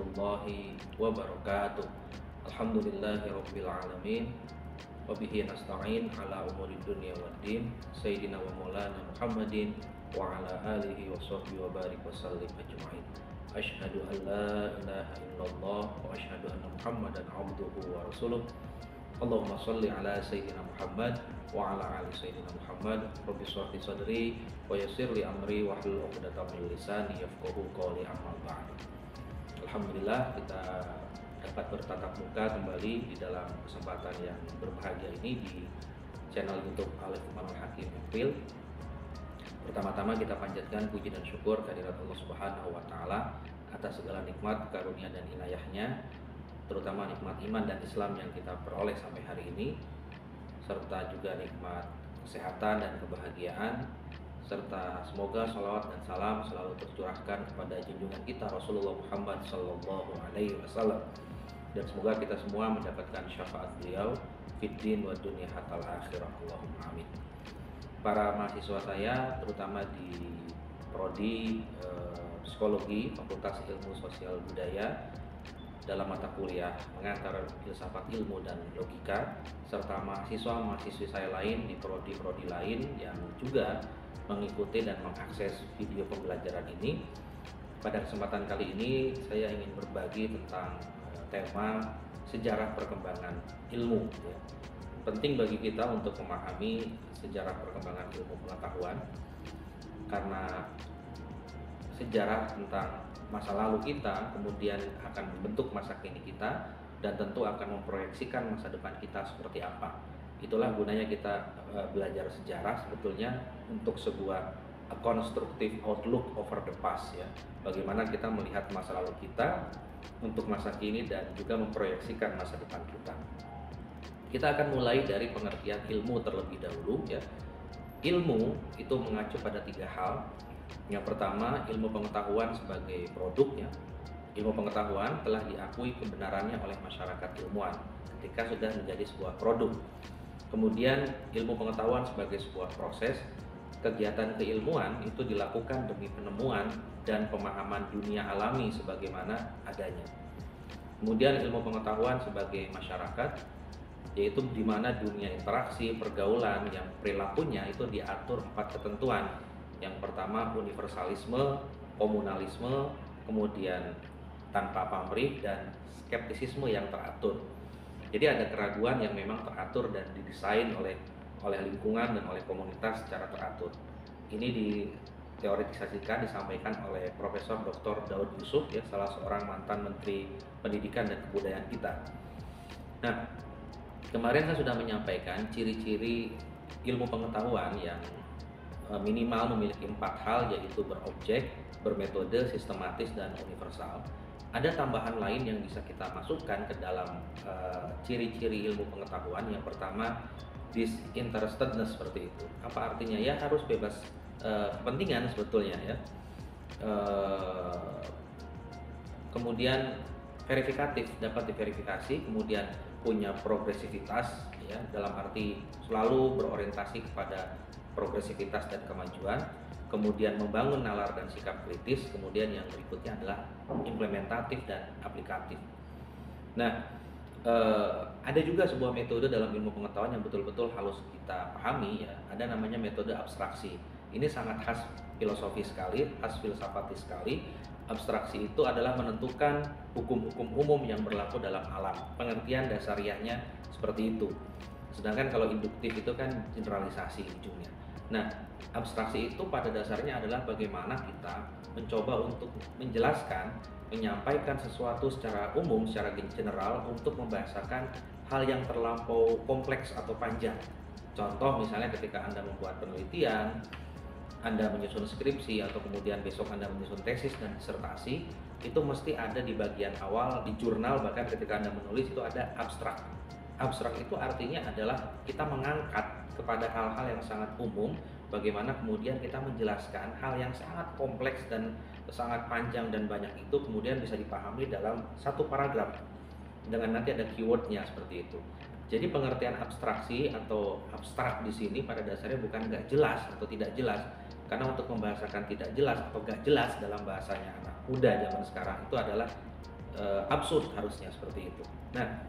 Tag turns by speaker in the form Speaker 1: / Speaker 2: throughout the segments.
Speaker 1: warahmatullahi wabarakatuh. Alhamdulillahirabbil alamin. Wa bihi nasta'in ala umuri dunya waddin. Sayyidina wa maulana Muhammadin wa ala alihi wa sahbihi wa barik wa sallim ajma'in. Asyhadu an la ilaha illallah wa asyhadu anna Muhammadan abduhu wa rasuluh. Allahumma sholli ala sayyidina Muhammad wa ala ali sayyidina Muhammad. Rabbi shrah li sadri wa yassir li amri wahlul 'uqdatam min lisani yafqahu qawli, amma ba'd. Alhamdulillah kita dapat bertatap muka kembali di dalam kesempatan yang berbahagia ini di channel YouTube Alif Manul Hakim Empil. Pertama-tama kita panjatkan puji dan syukur kehadirat Allah Subhanahu wa taala atas segala nikmat, karunia dan inayahnya, terutama nikmat iman dan Islam yang kita peroleh sampai hari ini, serta juga nikmat kesehatan dan kebahagiaan, serta semoga sholawat dan salam selalu tercurahkan kepada junjungan kita Rasulullah Muhammad Sallallahu Alaihi Wasallam, dan semoga kita semua mendapatkan syafaat beliau fid din wa dunya hatal akhirah. Allahumma amin. Para mahasiswa saya, terutama di prodi psikologi Fakultas Ilmu Sosial Budaya, dalam mata kuliah mengantar filsafat ilmu dan logika, serta mahasiswa-mahasiswi saya lain di prodi-prodi lain yang juga mengikuti dan mengakses video pembelajaran ini. Pada kesempatan kali ini saya ingin berbagi tentang tema sejarah perkembangan ilmu. Penting bagi kita untuk memahami sejarah perkembangan ilmu pengetahuan, karena sejarah tentang masa lalu kita kemudian akan membentuk masa kini kita, dan tentu akan memproyeksikan masa depan kita seperti apa. Itulah gunanya kita belajar sejarah sebetulnya, untuk sebuah constructive outlook over the past, ya. Bagaimana kita melihat masa lalu kita untuk masa kini dan juga memproyeksikan masa depan kita. Kita akan mulai dari pengertian ilmu terlebih dahulu, ya. Ilmu itu mengacu pada tiga hal. Yang pertama, ilmu pengetahuan sebagai produknya. Ilmu pengetahuan telah diakui kebenarannya oleh masyarakat ilmuwan ketika sudah menjadi sebuah produk. Kemudian ilmu pengetahuan sebagai sebuah proses. Kegiatan keilmuan itu dilakukan demi penemuan dan pemahaman dunia alami sebagaimana adanya. Kemudian ilmu pengetahuan sebagai masyarakat, yaitu di mana dunia interaksi, pergaulan yang perilakunya itu diatur 4 ketentuan. Yang pertama universalisme, komunalisme, kemudian tanpa pamrih, dan skeptisisme yang teratur. Jadi ada keraguan yang memang teratur dan didesain oleh lingkungan dan oleh komunitas secara teratur. Ini diteoretisasikan, disampaikan oleh Profesor Dr. Daud Yusuf, ya, salah seorang mantan Menteri Pendidikan dan Kebudayaan kita. Nah, kemarin saya sudah menyampaikan ciri-ciri ilmu pengetahuan yang minimal memiliki 4 hal, yaitu berobjek, bermetode, sistematis, dan universal. Ada tambahan lain yang bisa kita masukkan ke dalam ciri-ciri ilmu pengetahuan. Yang pertama, disinterestedness, seperti itu. Apa artinya? Ya, harus bebas kepentingan sebetulnya, ya. Kemudian verifikatif, dapat diverifikasi, kemudian punya progresivitas, ya, dalam arti selalu berorientasi kepada progresivitas dan kemajuan. Kemudian membangun nalar dan sikap kritis. Kemudian yang berikutnya adalah implementatif dan aplikatif. Nah, ada juga sebuah metode dalam ilmu pengetahuan yang betul-betul harus kita pahami, ya. Ada namanya metode abstraksi. Ini sangat khas filosofi sekali, khas filsafatis sekali. Abstraksi itu adalah menentukan hukum-hukum umum yang berlaku dalam alam. Pengertian dasariahnya seperti itu. Sedangkan kalau induktif itu kan generalisasi ujungnya. Nah, abstraksi itu pada dasarnya adalah bagaimana kita mencoba untuk menjelaskan, menyampaikan sesuatu secara umum, secara general, untuk membahasakan hal yang terlampau kompleks atau panjang. Contoh misalnya ketika Anda membuat penelitian, Anda menyusun skripsi, atau kemudian besok Anda menyusun tesis dan disertasi, itu mesti ada di bagian awal, di jurnal, bahkan ketika Anda menulis itu ada abstrak. Abstrak itu artinya adalah kita mengangkat kepada hal-hal yang sangat umum, bagaimana kemudian kita menjelaskan hal yang sangat kompleks dan sangat panjang dan banyak itu kemudian bisa dipahami dalam satu paragraf dengan nanti ada keywordnya seperti itu. Jadi pengertian abstraksi atau abstrak di sini pada dasarnya bukan nggak jelas atau tidak jelas, Karena untuk membahasakan tidak jelas atau gak jelas dalam bahasanya anak muda zaman sekarang itu adalah absurd harusnya seperti itu. Nah,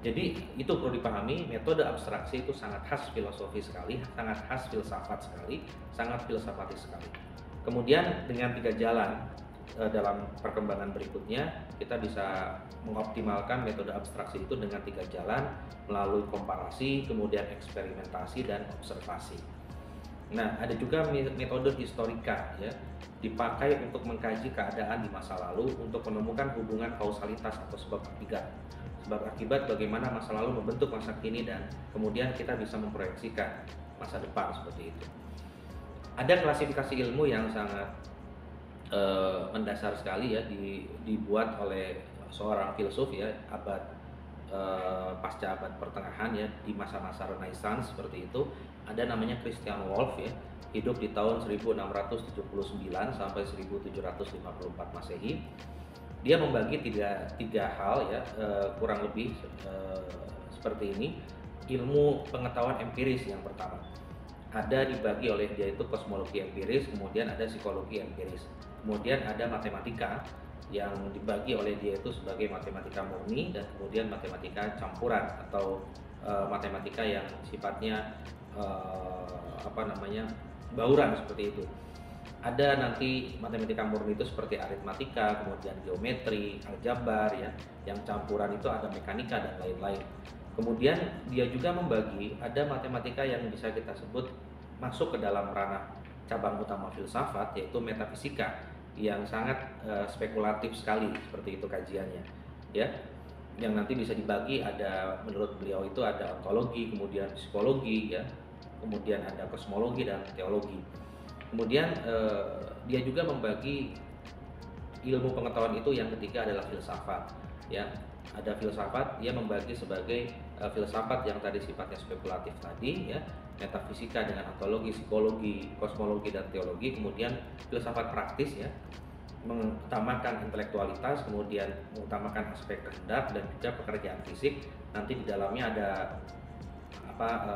Speaker 1: jadi itu perlu dipahami, metode abstraksi itu sangat khas filosofi sekali, sangat khas filsafat sekali, sangat filsafatis sekali. Kemudian dengan 3 jalan dalam perkembangan berikutnya kita bisa mengoptimalkan metode abstraksi itu dengan 3 jalan melalui komparasi, kemudian eksperimentasi dan observasi. Nah, ada juga metode historika ya, dipakai untuk mengkaji keadaan di masa lalu untuk menemukan hubungan kausalitas atau sebab akibat bagaimana masa lalu membentuk masa kini dan kemudian kita bisa memproyeksikan masa depan seperti itu. Ada klasifikasi ilmu yang sangat mendasar sekali ya, dibuat oleh seorang filsuf ya abad pasca abad pertengahan ya, di masa-masa Renaissance seperti itu. Ada namanya Christian Wolff ya, hidup di tahun 1679 sampai 1754 Masehi. Dia membagi tiga hal ya, kurang lebih seperti ini. Ilmu pengetahuan empiris yang pertama, ada dibagi oleh dia itu kosmologi empiris, kemudian ada psikologi empiris, kemudian ada matematika yang dibagi oleh dia itu sebagai matematika murni dan kemudian matematika campuran atau matematika yang sifatnya bauran seperti itu. Ada nanti matematika murni itu seperti aritmatika, kemudian geometri, aljabar ya, yang campuran itu ada mekanika dan lain-lain. Kemudian dia juga membagi, ada matematika yang bisa kita sebut masuk ke dalam ranah cabang utama filsafat, yaitu metafisika, yang sangat spekulatif sekali seperti itu kajiannya ya, yang nanti bisa dibagi, ada menurut beliau itu ada ontologi, kemudian psikologi ya, kemudian ada kosmologi dan teologi. Kemudian dia juga membagi ilmu pengetahuan itu yang ketiga adalah filsafat ya. Ada filsafat, dia membagi sebagai filsafat yang tadi sifatnya spekulatif tadi ya, metafisika dengan ontologi, psikologi, kosmologi dan teologi. Kemudian filsafat praktis ya, mengutamakan intelektualitas, kemudian mengutamakan aspek kehendak dan juga pekerjaan fisik. Nanti di dalamnya ada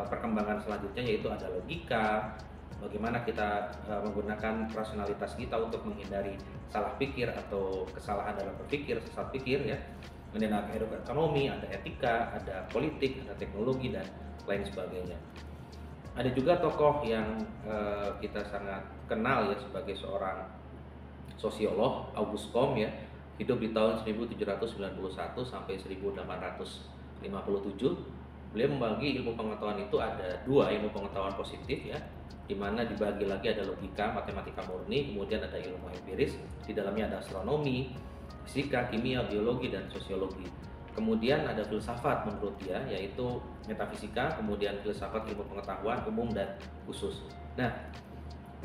Speaker 1: perkembangan selanjutnya, yaitu ada logika, bagaimana kita menggunakan rasionalitas kita untuk menghindari salah pikir atau kesalahan dalam berpikir, sesat pikir ya. Kemudian ada ekonomi, ada etika, ada politik, ada teknologi dan lain sebagainya. Ada juga tokoh yang kita sangat kenal ya sebagai seorang sosiolog, Auguste Comte ya, hidup di tahun 1791 sampai 1857. Beliau membagi ilmu pengetahuan itu ada 2, ilmu pengetahuan positif ya, di mana dibagi lagi ada logika, matematika murni, kemudian ada ilmu empiris, di dalamnya ada astronomi, fisika, kimia, biologi dan sosiologi. Kemudian ada filsafat menurut dia, yaitu metafisika, kemudian filsafat ilmu pengetahuan umum dan khusus. Nah,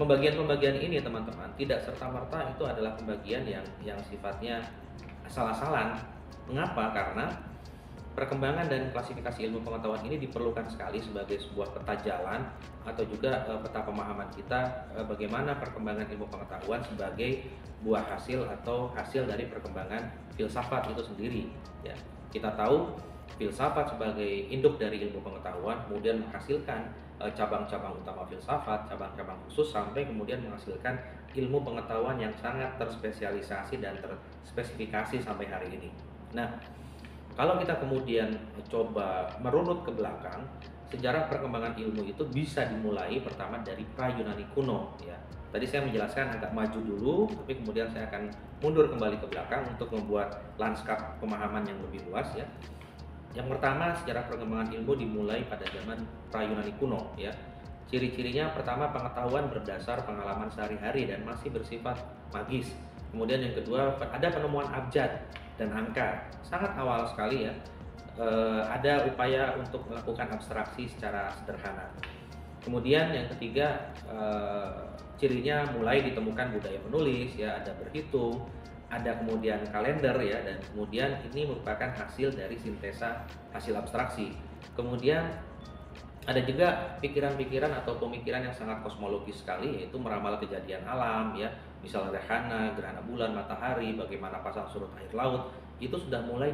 Speaker 1: pembagian-pembagian ini teman-teman tidak serta-merta itu adalah pembagian yang sifatnya asal-asalan. Mengapa? Karena perkembangan dan klasifikasi ilmu pengetahuan ini diperlukan sekali sebagai sebuah peta jalan atau juga peta pemahaman kita bagaimana perkembangan ilmu pengetahuan sebagai buah hasil atau hasil dari perkembangan filsafat itu sendiri ya. Kita tahu filsafat sebagai induk dari ilmu pengetahuan kemudian menghasilkan cabang-cabang utama filsafat, cabang-cabang khusus, sampai kemudian menghasilkan ilmu pengetahuan yang sangat terspesialisasi dan terspesifikasi sampai hari ini. Nah, kalau kita kemudian coba merunut ke belakang, sejarah perkembangan ilmu itu bisa dimulai pertama dari pra-Yunani kuno ya. Tadi saya menjelaskan agak maju dulu, tapi kemudian saya akan mundur kembali ke belakang untuk membuat lanskap pemahaman yang lebih luas ya. Yang pertama, sejarah perkembangan ilmu dimulai pada zaman pra-Yunani kuno ya. Ciri-cirinya pertama, pengetahuan berdasar pengalaman sehari-hari dan masih bersifat magis. Kemudian yang kedua, ada penemuan abjad dan angka, sangat awal sekali ya. Ada upaya untuk melakukan abstraksi secara sederhana. Kemudian yang ketiga, cirinya mulai ditemukan budaya menulis ya, ada berhitung, ada kemudian kalender ya, dan kemudian ini merupakan hasil dari sintesa hasil abstraksi. Kemudian ada juga pikiran-pikiran atau pemikiran yang sangat kosmologis sekali, yaitu meramal kejadian alam ya, misalnya gerhana bulan, matahari, bagaimana pasang surut air laut, itu sudah mulai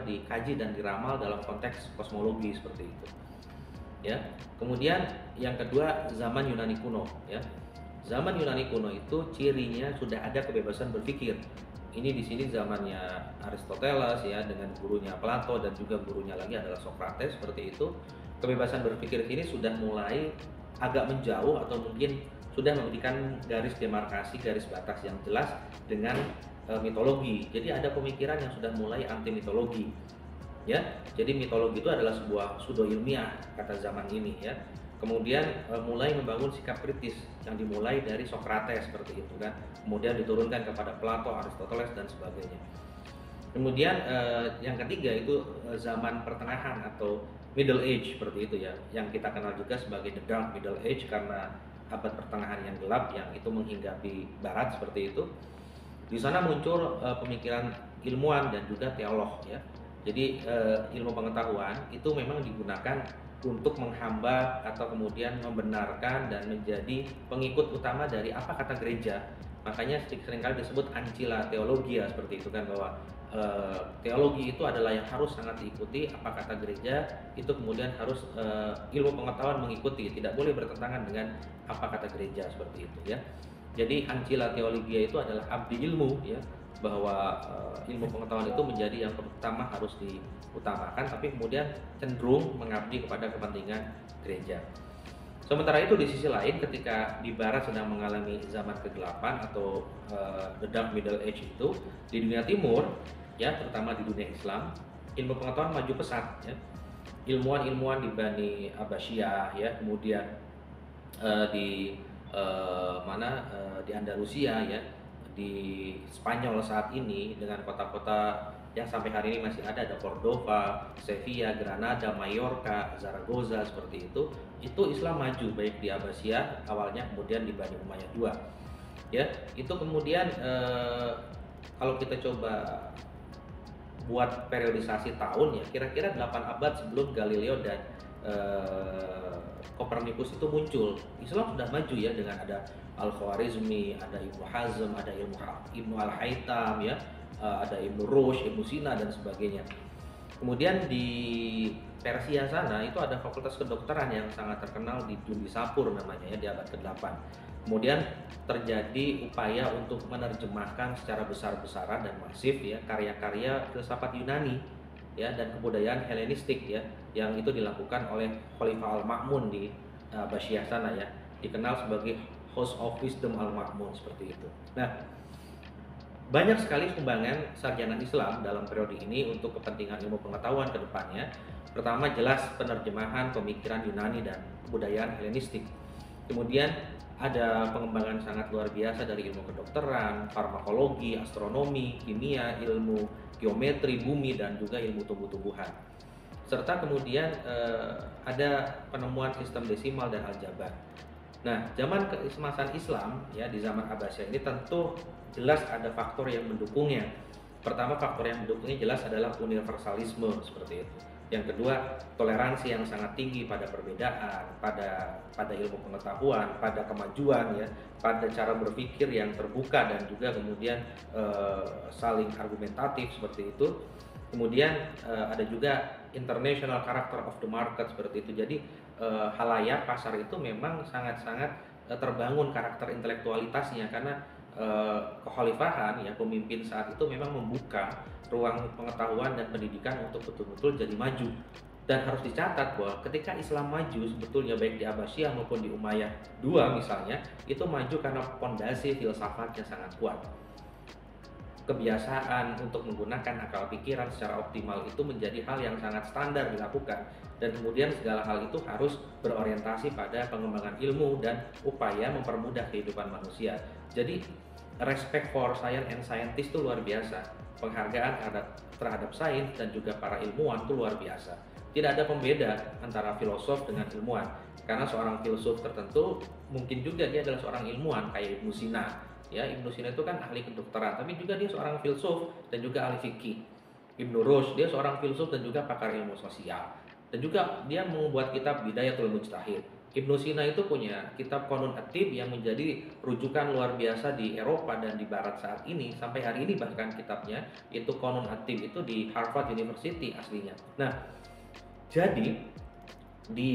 Speaker 1: dikaji dan diramal dalam konteks kosmologi seperti itu ya. Kemudian yang kedua, zaman Yunani kuno ya. Zaman Yunani kuno itu cirinya sudah ada kebebasan berpikir Ini di sini zamannya Aristoteles ya, dengan gurunya Plato dan juga gurunya lagi adalah Socrates seperti itu. Kebebasan berpikir ini sudah mulai agak menjauh atau mungkin sudah memberikan garis demarkasi, garis batas yang jelas dengan mitologi. Jadi ada pemikiran yang sudah mulai anti mitologi. Ya, jadi mitologi itu adalah sebuah pseudo ilmiah kata zaman ini ya. Kemudian mulai membangun sikap kritis yang dimulai dari Socrates seperti itu kan, kemudian diturunkan kepada Plato, Aristoteles dan sebagainya. Kemudian yang ketiga itu zaman pertengahan atau Middle Age seperti itu ya, yang kita kenal juga sebagai the Dark Middle Age karena abad pertengahan yang gelap yang itu menghinggapi Barat seperti itu. Di sana muncul pemikiran ilmuwan dan juga teolog ya. Jadi ilmu pengetahuan itu memang digunakan untuk menghamba atau kemudian membenarkan dan menjadi pengikut utama dari apa kata gereja. Makanya seringkali disebut ancilla theologia seperti itu kan, bahwa teologi itu adalah yang harus sangat diikuti, apa kata gereja itu kemudian harus ilmu pengetahuan mengikuti, tidak boleh bertentangan dengan apa kata gereja seperti itu ya. Jadi ancilla theologia itu adalah abdi ilmu ya, bahwa ilmu pengetahuan itu menjadi yang pertama harus diutamakan, tapi kemudian cenderung mengabdi kepada kepentingan gereja. Sementara itu di sisi lain ketika di Barat sedang mengalami zaman kegelapan atau the Dark Middle Age itu, di dunia Timur ya, terutama di dunia Islam, ilmu pengetahuan maju pesat ya. Ilmuwan-ilmuwan di Bani Abbasiyah ya, kemudian di di Andalusia ya, di Spanyol saat ini dengan kota-kota yang sampai hari ini masih ada Cordova, Sevilla, Granada, Mallorca, Zaragoza seperti itu Islam maju baik di Abbasiyah awalnya, kemudian di Bani Umayyah II. Ya, itu kemudian kalau kita coba buat periodisasi tahun ya, kira-kira 8 abad sebelum Galileo dan Kopernikus itu muncul, Islam sudah maju ya, dengan ada Al-Khwarizmi, ada Ibnu Hazm, ada Ibnu Al-Haytham ya, ada Ibnu Rushd, Ibnu Sina dan sebagainya. Kemudian di Persia sana itu ada fakultas kedokteran yang sangat terkenal di Dulisapur namanya ya, di abad ke-8. Kemudian terjadi upaya untuk menerjemahkan secara besar-besaran dan masif ya karya-karya filsafat Yunani ya dan kebudayaan Helenistik ya, yang itu dilakukan oleh Khalifah Al-Ma'mun di Abbasiyah sana ya, dikenal sebagai House of Wisdom Al-Ma'mun seperti itu. Nah, banyak sekali sumbangan sarjana Islam dalam periode ini untuk kepentingan ilmu pengetahuan ke depannya. Pertama jelas penerjemahan pemikiran Yunani dan kebudayaan Helenistik. Kemudian ada pengembangan sangat luar biasa dari ilmu kedokteran, farmakologi, astronomi, kimia, ilmu geometri bumi dan juga ilmu tumbuh-tumbuhan. Serta kemudian ada penemuan sistem desimal dan aljabar. Nah, zaman keemasan Islam ya, di zaman Abbasiyah ini tentu jelas ada faktor yang mendukungnya. Pertama, faktor yang mendukungnya jelas adalah universalisme seperti itu. Yang kedua, toleransi yang sangat tinggi pada perbedaan, pada ilmu pengetahuan, pada kemajuan ya, pada cara berpikir yang terbuka dan juga kemudian saling argumentatif seperti itu. Kemudian ada juga international character of the market seperti itu. Jadi halayak pasar itu memang sangat-sangat terbangun karakter intelektualitasnya karena kekhalifahan ya, pemimpin saat itu memang membuka ruang pengetahuan dan pendidikan untuk betul-betul jadi maju. Dan harus dicatat bahwa ketika Islam maju sebetulnya baik di Abbasiyah maupun di Umayyah II misalnya, itu maju karena fondasi filsafatnya sangat kuat. Kebiasaan untuk menggunakan akal pikiran secara optimal itu menjadi hal yang sangat standar dilakukan, dan kemudian segala hal itu harus berorientasi pada pengembangan ilmu dan upaya mempermudah kehidupan manusia. Jadi respect for science and scientist itu luar biasa, penghargaan terhadap sains dan juga para ilmuwan itu luar biasa. Tidak ada pembeda antara filosof dengan ilmuwan, karena seorang filsuf tertentu mungkin juga dia adalah seorang ilmuwan kayak Ibnu Sina. Ya, Ibnu Sina itu kan ahli kedokteran, tapi juga dia seorang filsuf dan juga ahli fikih. Ibnu Rushd dia seorang filsuf dan juga pakar ilmu sosial, dan juga dia membuat kitab Bidayatul Mujtahid. Ibnu Sina itu punya kitab Qanun At-Tib yang menjadi rujukan luar biasa di Eropa dan di Barat saat ini, sampai hari ini bahkan kitabnya itu Qanun At-Tib itu di Harvard University aslinya. Nah, jadi di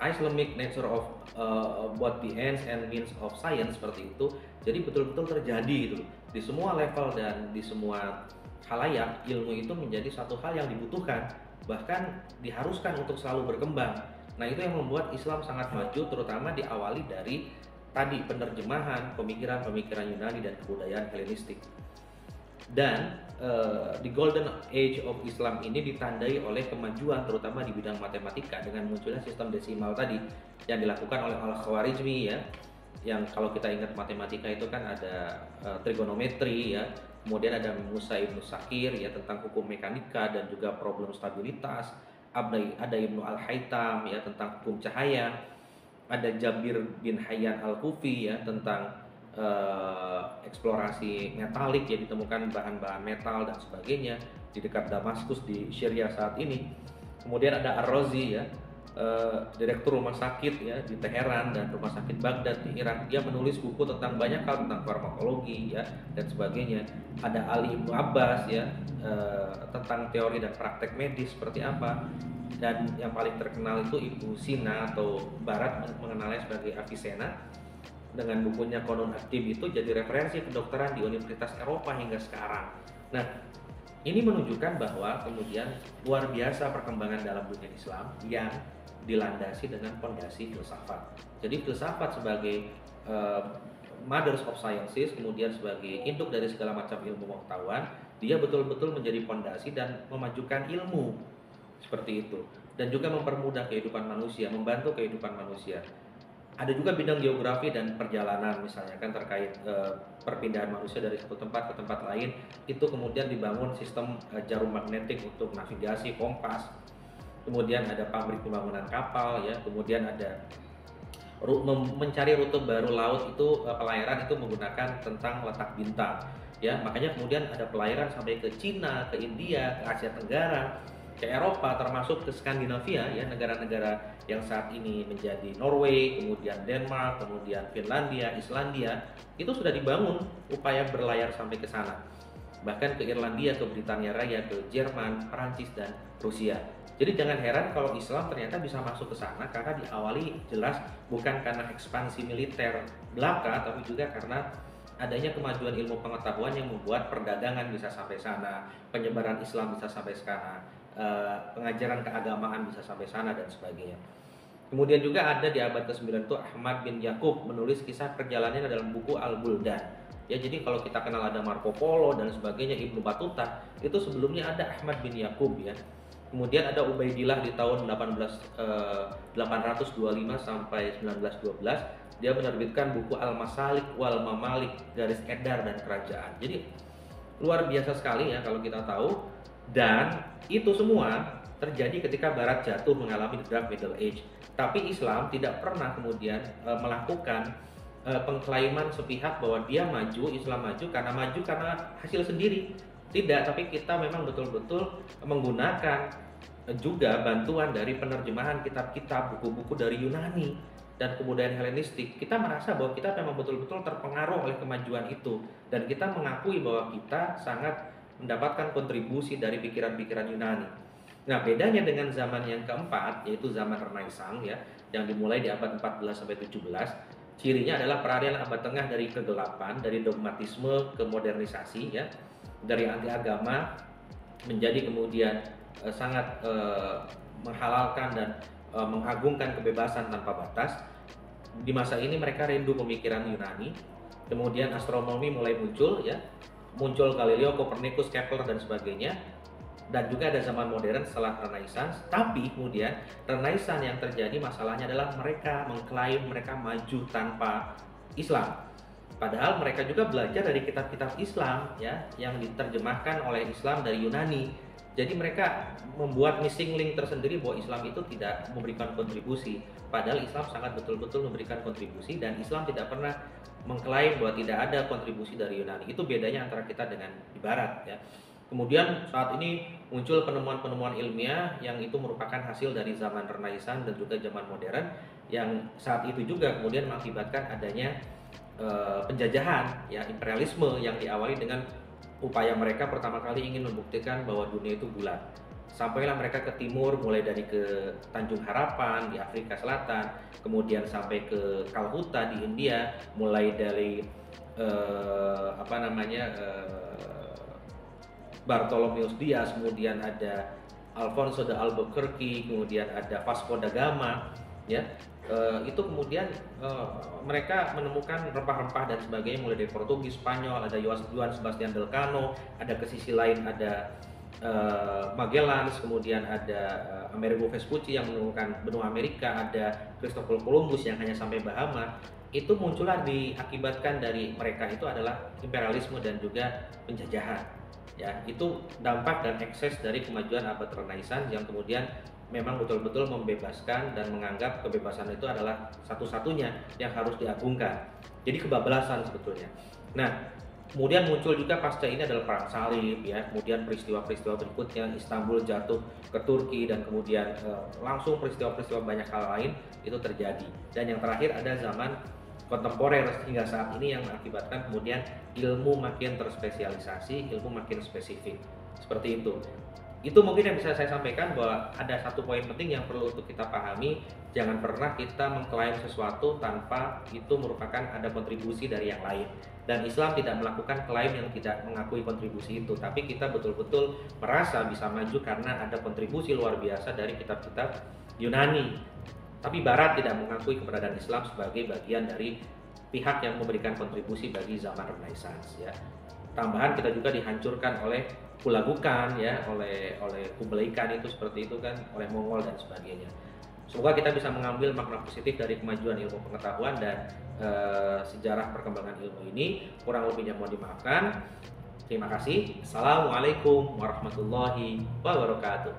Speaker 1: Islamic nature of both the ends and means of science seperti itu, jadi betul-betul terjadi gitu, di semua level dan di semua khalayak, ilmu itu menjadi satu hal yang dibutuhkan, bahkan diharuskan untuk selalu berkembang. Nah, itu yang membuat Islam sangat maju, terutama diawali dari tadi penerjemahan pemikiran-pemikiran Yunani dan kebudayaan Helenistik. Dan di Golden Age of Islam ini ditandai oleh kemajuan terutama di bidang matematika dengan munculnya sistem desimal tadi yang dilakukan oleh Al-Khwarizmi ya. Yang kalau kita ingat matematika itu kan ada trigonometri ya, kemudian ada Musa Ibnu Sakir ya tentang hukum mekanika dan juga problem stabilitas, ada Ibnu Al-Haytham ya tentang hukum cahaya, ada Jabir bin Hayyan Al-Kufi ya tentang eksplorasi metalik ya, ditemukan bahan-bahan metal dan sebagainya di dekat Damaskus di Syria saat ini. Kemudian ada Ar-Razi ya, direktur rumah sakit ya di Teheran dan rumah sakit Baghdad di Irak. Dia menulis buku tentang banyak hal tentang farmakologi ya dan sebagainya. Ada Ali Ibnu Abbas ya, tentang teori dan praktek medis seperti apa. Dan yang paling terkenal itu Ibnu Sina atau Barat mengenalnya sebagai Avicenna dengan bukunya Qanun At-Tib itu jadi referensi kedokteran di universitas Eropa hingga sekarang. Nah, ini menunjukkan bahwa kemudian luar biasa perkembangan dalam dunia Islam yang dilandasi dengan fondasi filsafat. Jadi filsafat sebagai mothers of sciences, kemudian sebagai induk dari segala macam ilmu pengetahuan, dia betul-betul menjadi fondasi dan memajukan ilmu seperti itu. Dan juga mempermudah kehidupan manusia, membantu kehidupan manusia. Ada juga bidang geografi dan perjalanan misalnya kan terkait perpindahan manusia dari satu tempat ke tempat lain, itu kemudian dibangun sistem jarum magnetik untuk navigasi, kompas. Kemudian ada pabrik pembangunan kapal ya, kemudian ada mencari rute baru laut itu, pelayaran itu menggunakan tentang letak bintang ya. Makanya kemudian ada pelayaran sampai ke Cina, ke India, ke Asia Tenggara, ke Eropa, termasuk ke Skandinavia ya, negara-negara yang saat ini menjadi Norway, kemudian Denmark, kemudian Finlandia, Islandia, itu sudah dibangun upaya berlayar sampai ke sana. Bahkan ke Irlandia, ke Britania Raya, ke Jerman, Perancis dan Rusia. Jadi jangan heran kalau Islam ternyata bisa masuk ke sana karena diawali jelas bukan karena ekspansi militer belaka, tapi juga karena adanya kemajuan ilmu pengetahuan yang membuat perdagangan bisa sampai sana, penyebaran Islam bisa sampai sana, pengajaran keagamaan bisa sampai sana dan sebagainya. Kemudian juga ada di abad ke-9 itu Ahmad bin Yakub menulis kisah perjalanannya dalam buku Al-Buldan. Ya, jadi kalau kita kenal ada Marco Polo dan sebagainya, Ibnu Battuta, itu sebelumnya ada Ahmad bin Yakub ya. Kemudian ada Ubaidillah di tahun 825 sampai 1912, dia menerbitkan buku Al-Masalik wal Mamalik, garis edar dan kerajaan. Jadi luar biasa sekali ya kalau kita tahu. Dan itu semua terjadi ketika Barat jatuh mengalami the Dark Middle Age. Tapi Islam tidak pernah kemudian melakukan pengklaiman sepihak bahwa dia maju, Islam maju karena hasil sendiri. Tidak, tapi kita memang betul-betul menggunakan juga bantuan dari penerjemahan kitab-kitab, buku-buku dari Yunani dan kebudayaan Helenistik. Kita merasa bahwa kita memang betul-betul terpengaruh oleh kemajuan itu, dan kita mengakui bahwa kita sangat mendapatkan kontribusi dari pikiran-pikiran Yunani. Nah, bedanya dengan zaman yang keempat, yaitu zaman Renaissance ya, yang dimulai di abad 14 sampai 17, cirinya adalah peralihan abad tengah dari kegelapan, dari dogmatisme ke modernisasi ya, dari anti agama menjadi kemudian sangat menghalalkan dan mengagungkan kebebasan tanpa batas. Di masa ini mereka rindu pemikiran Yunani. Kemudian astronomi mulai muncul ya, muncul Galileo, Copernicus, Kepler dan sebagainya. Dan juga ada zaman modern setelah Renaissance. Tapi kemudian Renaissance yang terjadi masalahnya adalah mereka mengklaim mereka maju tanpa Islam. Padahal mereka juga belajar dari kitab-kitab Islam ya, yang diterjemahkan oleh Islam dari Yunani. Jadi mereka membuat missing link tersendiri bahwa Islam itu tidak memberikan kontribusi. Padahal Islam sangat betul-betul memberikan kontribusi, dan Islam tidak pernah mengklaim bahwa tidak ada kontribusi dari Yunani. Itu bedanya antara kita dengan di Barat ya. Kemudian saat ini muncul penemuan-penemuan ilmiah yang itu merupakan hasil dari zaman Renaissance dan juga zaman modern, yang saat itu juga kemudian mengakibatkan adanya penjajahan ya, imperialisme yang diawali dengan upaya mereka pertama kali ingin membuktikan bahwa dunia itu bulat. Sampailah mereka ke timur, mulai dari ke Tanjung Harapan di Afrika Selatan, kemudian sampai ke Calcutta di India, mulai dari apa namanya, Bartholomeus Dias, kemudian ada Alfonso de Albuquerque, kemudian ada Vasco da Gama, ya. Itu kemudian mereka menemukan rempah-rempah dan sebagainya mulai dari Portugis, Spanyol, ada Juan Sebastian Elcano, ada ke sisi lain ada Magellan, kemudian ada Amerigo Vespucci yang menemukan benua Amerika, ada Christopher Columbus yang hanya sampai Bahama. Itu muncullah diakibatkan dari mereka itu adalah imperialisme dan juga penjajahan. Ya, itu dampak dan ekses dari kemajuan abad Renaissance yang kemudian memang betul-betul membebaskan dan menganggap kebebasan itu adalah satu-satunya yang harus diagungkan. Jadi kebablasan sebetulnya. Nah, kemudian muncul juga pasca ini adalah perang salib, ya, kemudian peristiwa-peristiwa berikutnya, Istanbul jatuh ke Turki, dan kemudian langsung peristiwa-peristiwa banyak hal lain itu terjadi. Dan yang terakhir ada zaman kontemporer hingga saat ini yang mengakibatkan kemudian ilmu makin terspesialisasi, ilmu makin spesifik. Seperti itu. Itu mungkin yang bisa saya sampaikan, bahwa ada satu poin penting yang perlu untuk kita pahami. Jangan pernah kita mengklaim sesuatu tanpa itu merupakan ada kontribusi dari yang lain. Dan Islam tidak melakukan klaim yang tidak mengakui kontribusi itu, tapi kita betul-betul merasa bisa maju karena ada kontribusi luar biasa dari kitab-kitab Yunani. Tapi Barat tidak mengakui keberadaan Islam sebagai bagian dari pihak yang memberikan kontribusi bagi zaman Renaissance, ya. Tambahan kita juga dihancurkan oleh Hulagukan, ya, oleh Kublai Khan itu seperti itu kan, oleh Mongol dan sebagainya. Semoga kita bisa mengambil makna positif dari kemajuan ilmu pengetahuan dan sejarah perkembangan ilmu ini. Kurang lebihnya mohon dimaafkan. Terima kasih. Assalamualaikum warahmatullahi wabarakatuh.